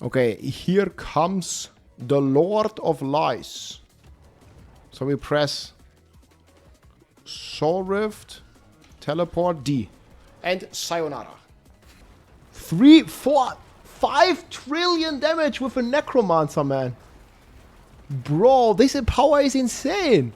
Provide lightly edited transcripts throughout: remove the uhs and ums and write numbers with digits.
Okay, here comes the Lord of Lies. So we press Soul Rift, Teleport, D. And Sayonara. 3, 4, 5 trillion damage with a Necromancer, man. Bro, this power is insane.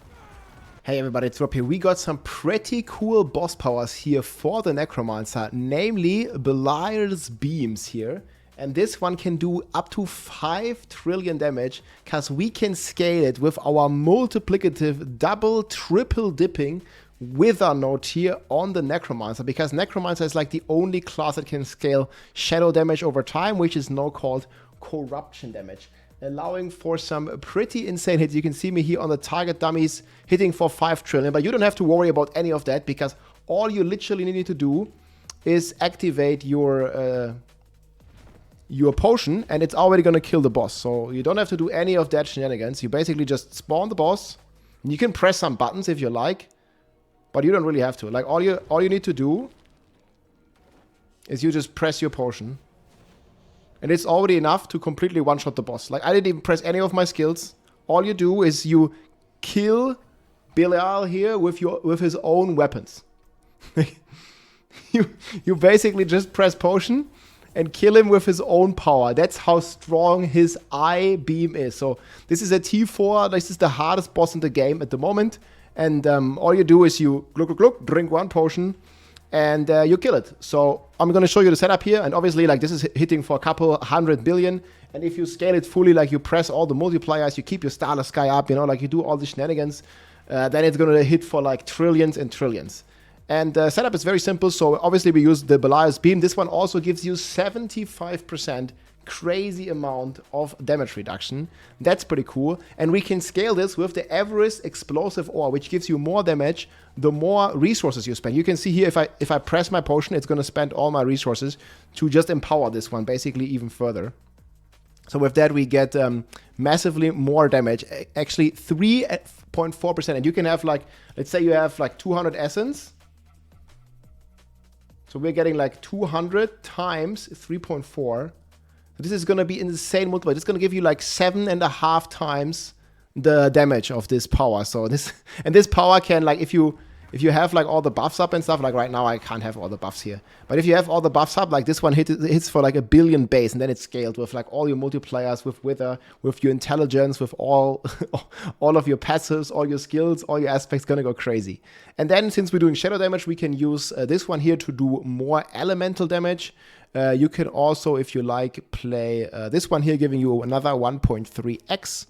Hey everybody, it's Rob here. We got some pretty cool boss powers here for the Necromancer, namely Belial's Beams here. And this one can do up to 5 trillion damage, because we can scale it with our multiplicative double, triple dipping wither node here on the Necromancer, because Necromancer is like the only class that can scale shadow damage over time, which is now called corruption damage, allowing for some pretty insane hits. You can see me here on the target dummies hitting for 5 trillion, but you don't have to worry about any of that, because all you literally need to do is activate your potion, and it's already gonna kill the boss. So you don't have to do any of that shenanigans. You basically just spawn the boss, and you can press some buttons if you like, but you don't really have to. Like all you need to do is you just press your potion, and it's already enough to completely one-shot the boss. Like I didn't even press any of my skills. All you do is you kill Belial here with his own weapons. you basically just press potion and kill him with his own power. That's how strong his eye beam is. So this is a T4. This is the hardest boss in the game at the moment. And all you do is you drink one potion, and you kill it. So I'm going to show you the setup here. And obviously, like, this is hitting for a couple 100 billion. And if you scale it fully, like you press all the multipliers, you keep your Starless Sky up, you know, like you do all the shenanigans, then it's going to hit for like trillions and trillions. And the setup is very simple. So obviously we use the Belial's Beam. This one also gives you 75% crazy amount of damage reduction. That's pretty cool. And we can scale this with the Avarice Explosive Ore, which gives you more damage the more resources you spend. You can see here, if I press my potion, it's going to spend all my resources to just empower this one basically even further. So with that, we get massively more damage, actually 3.4%. And you can have like, let's say you have like 200 essence. So we're getting like 200 times 3.4. So this is going to be insane multiplier. It's going to give you like 7.5 times the damage of this power. So this power can, like, if you have like all the buffs up and stuff, like right now I can't have all the buffs here. But if you have all the buffs up, like this one hits for like 1 billion base, and then it's scaled with like all your multipliers, with wither, with your intelligence, with all of your passives, all your skills, all your aspects, gonna go crazy. And then since we're doing shadow damage, we can use this one here to do more elemental damage. You can also, if you like, play this one here, giving you another 1.3x.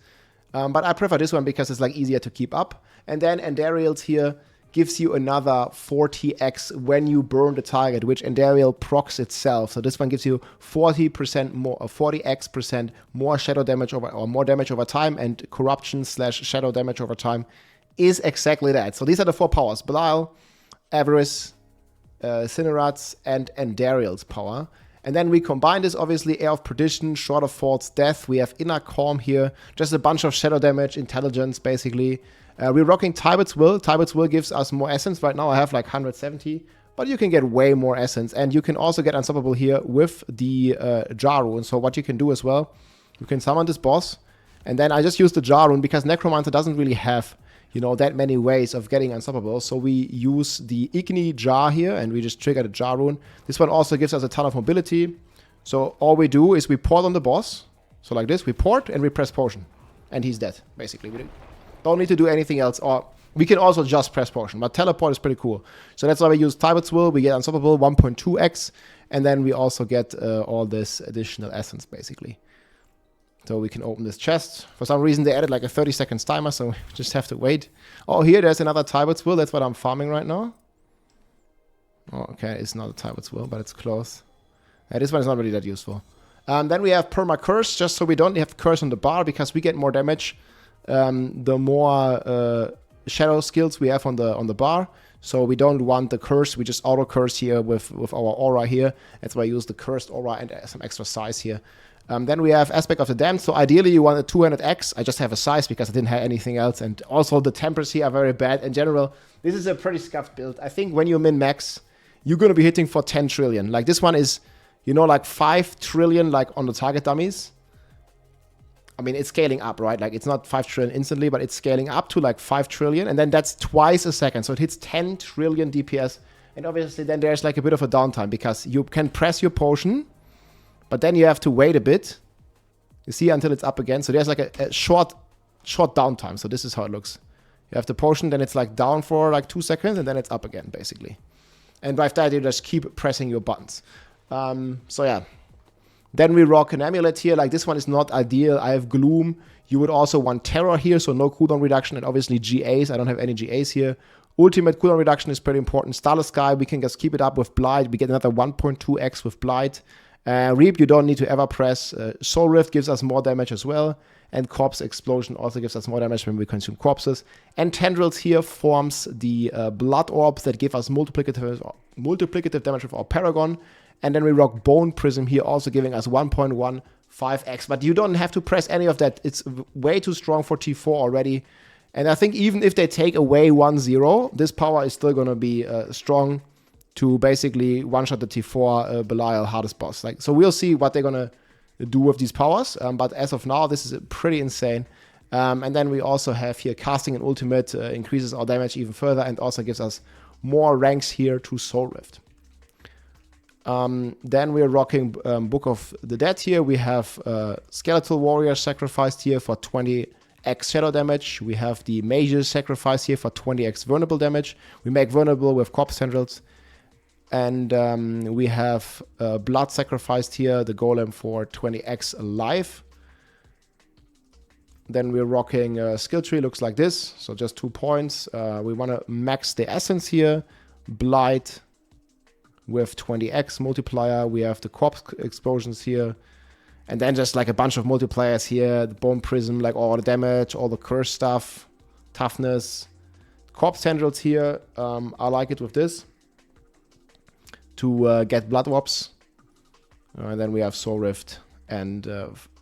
But I prefer this one because it's like easier to keep up. And then Andariel's here gives you another 40x when you burn the target, which Andariel procs itself. So this one gives you 40% more, 40x% more shadow damage more damage over time, and corruption / shadow damage over time is exactly that. So these are the 4 powers: Belial, Avarice, Cinerat's, and Andariel's power. And then we combine this, obviously, Air of Perdition, Short of False Death. We have Inner Calm here, just a bunch of shadow damage, intelligence, basically. We're rocking Tybet's Will. Tybet's Will gives us more essence. Right now I have like 170, but you can get way more essence. And you can also get Unstoppable here with the Jar Rune. So what you can do as well, you can summon this boss. And then I just use the Jar Rune because Necromancer doesn't really have, you know, that many ways of getting Unstoppable. So we use the Igni Jar here, and we just trigger the Jar Rune. This one also gives us a ton of mobility. So all we do is we port on the boss. So like this, we port and we press potion. And he's dead, basically. We don't need to do anything else. Or we can also just press potion, but teleport is pretty cool. So that's why we use Tybet's Will. We get Unstoppable 1.2x. And then we also get all this additional essence, basically. So we can open this chest. For some reason, they added like a 30-second timer, so we just have to wait. Oh, here, there's another Tybet's Will. That's what I'm farming right now. Oh, okay, it's not a Tybet's Will, but it's close. This one is not really that useful. Then we have Perma Curse, just so we don't have Curse on the bar, because we get more damage the more shadow skills we have on the bar. So we don't want the curse. We just auto curse here with our aura here. That's why I use the cursed aura and some extra size here. Then we have Aspect of the Damned. So ideally you want a 200x. I just have a size because I didn't have anything else. And also the tempers here are very bad. In general, this is a pretty scuffed build. I think when you min max, you're going to be hitting for 10 trillion. Like this one is, you know, like 5 trillion like on the target dummies. I mean, it's scaling up, right? Like it's not 5 trillion instantly, but it's scaling up to like 5 trillion. And then that's twice a second. So it hits 10 trillion DPS. And obviously then there's like a bit of a downtime because you can press your potion, but then you have to wait a bit. You see, until it's up again. So there's like a short downtime. So this is how it looks. You have the potion, then it's like down for like 2 seconds, and then it's up again, basically. And by that, you just keep pressing your buttons. So yeah. Then we rock an amulet here. Like this one is not ideal. I have Gloom. You would also want Terror here, so no cooldown reduction. And obviously GAs. I don't have any GAs here. Ultimate cooldown reduction is pretty important. Starless Sky, we can just keep it up with Blight. We get another 1.2x with Blight. Reap, you don't need to ever press. Soul Rift gives us more damage as well. And Corpse Explosion also gives us more damage when we consume corpses. And Tendrils here forms the Blood Orbs that give us multiplicative damage with our Paragon. And then we rock Bone Prism here, also giving us 1.15x. But you don't have to press any of that. It's way too strong for T4 already. And I think even if they take away 1-0, this power is still going to be strong to basically one-shot the T4 Belial hardest boss. Like, so we'll see what they're going to do with these powers. But as of now, this is pretty insane. And then we also have here Casting an Ultimate increases our damage even further and also gives us more ranks here to Soul Rift. Then we're rocking Book of the Dead here. We have Skeletal Warrior sacrificed here for 20x shadow damage. We have the Mages sacrificed here for 20x vulnerable damage. We make vulnerable with Corpse Tendrils. And we have Blood sacrificed here, the Golem for 20x alive. Then we're rocking Skill Tree, looks like this. So just 2 points. We want to max the Essence here. Blight with 20x multiplier. We have the Corpse Explosions here. And then just like a bunch of multipliers here. The Bone Prism, like all the damage, all the curse stuff. Toughness. Corpse Tendrils here. I like it with this. To get Blood Orbs. And then we have Soul Rift and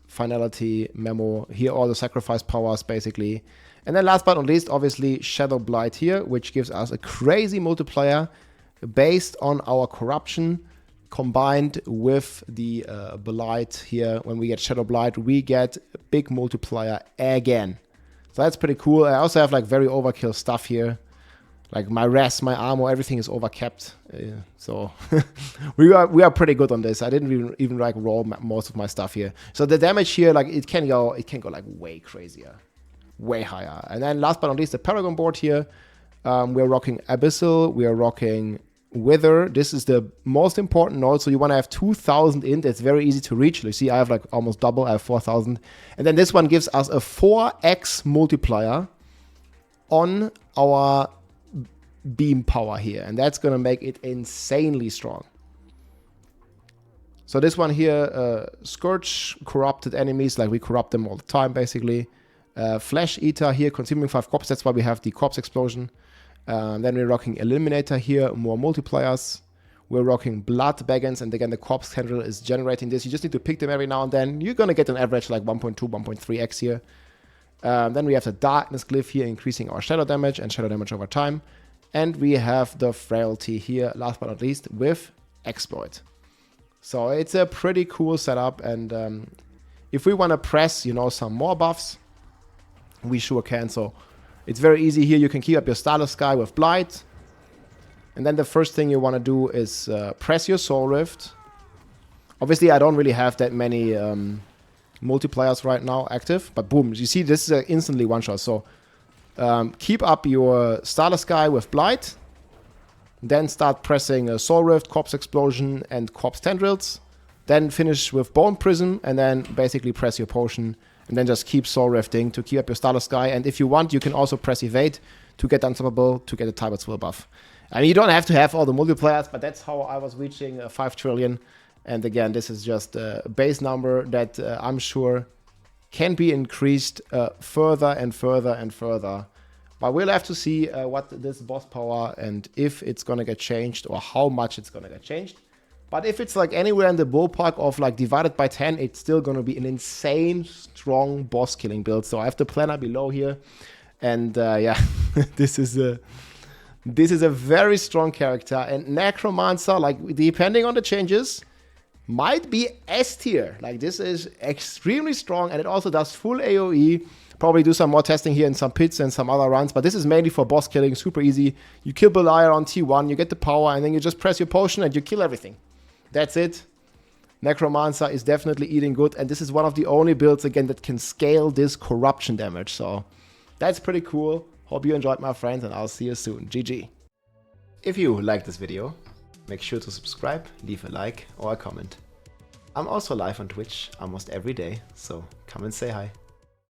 Finality, Memo. Here all the sacrifice powers basically. And then last but not least, obviously Shadow Blight here, which gives us a crazy multiplier based on our corruption combined with the Blight here. When we get Shadow Blight, we get a big multiplier again. So that's pretty cool. I also have like very overkill stuff here. Like my res, my armor, everything is overkept. So we are pretty good on this. I didn't even like roll most of my stuff here. So the damage here, like it can go like way crazier, way higher. And then last but not least, the Paragon board here. We're rocking Abyssal. We are rocking Wither. This is the most important node. So you want to have 2,000 int. It's very easy to reach. You see, I have like almost double. I have 4,000. And then this one gives us a 4x multiplier on our beam power here, and that's gonna make it insanely strong. So this one here, Scourge corrupted enemies, like we corrupt them all the time basically. Flesh Eater here, consuming 5 corpses, that's why we have the Corpse Explosion. Then we're rocking Eliminator here, more multipliers. We're rocking Blood Baggins, and again the Corpse Tendril is generating this. You just need to pick them every now and then. You're gonna get an average like 1.2, 1.3x here. Then we have the Darkness Glyph here, increasing our shadow damage and shadow damage over time. And we have the Frailty here, last but not least, with Exploit. So it's a pretty cool setup. And if we want to press, you know, some more buffs, we sure can. So it's very easy here. You can keep up your Starless Sky with Blight. And then the first thing you want to do is press your Soul Rift. Obviously, I don't really have that many multipliers right now active. But boom, you see this is instantly one-shot. So keep up your Starless Sky with Blight. Then start pressing Soul Rift, Corpse Explosion, and Corpse Tendrils. Then finish with Bone Prism, and then basically press your potion. And then just keep Soul Rifting to keep up your Starless Sky. And if you want, you can also press Evade to get Unstoppable, to get a Tybert's Will buff. I mean, you don't have to have all the multipliers, but that's how I was reaching 5 trillion. And again, this is just a base number that I'm sure can be increased further and further and further. But we'll have to see what this boss power and if it's going to get changed or how much it's going to get changed. But if it's like anywhere in the ballpark of like divided by 10, it's still going to be an insane strong boss killing build. So I have the planner below here. And yeah, this is a very strong character. And Necromancer, like depending on the changes, might be S tier. Like, this is extremely strong, and it also does full AoE. Probably do some more testing here in some pits and some other runs, but this is mainly for boss killing, super easy. You kill Beliar on T1, you get the power, and then you just press your potion and you kill everything. That's it. Necromancer is definitely eating good, and this is one of the only builds, again, that can scale this corruption damage. So that's pretty cool. Hope you enjoyed, my friends, and I'll see you soon. GG. If you liked this video, make sure to subscribe, leave a like or a comment. I'm also live on Twitch almost every day, so come and say hi.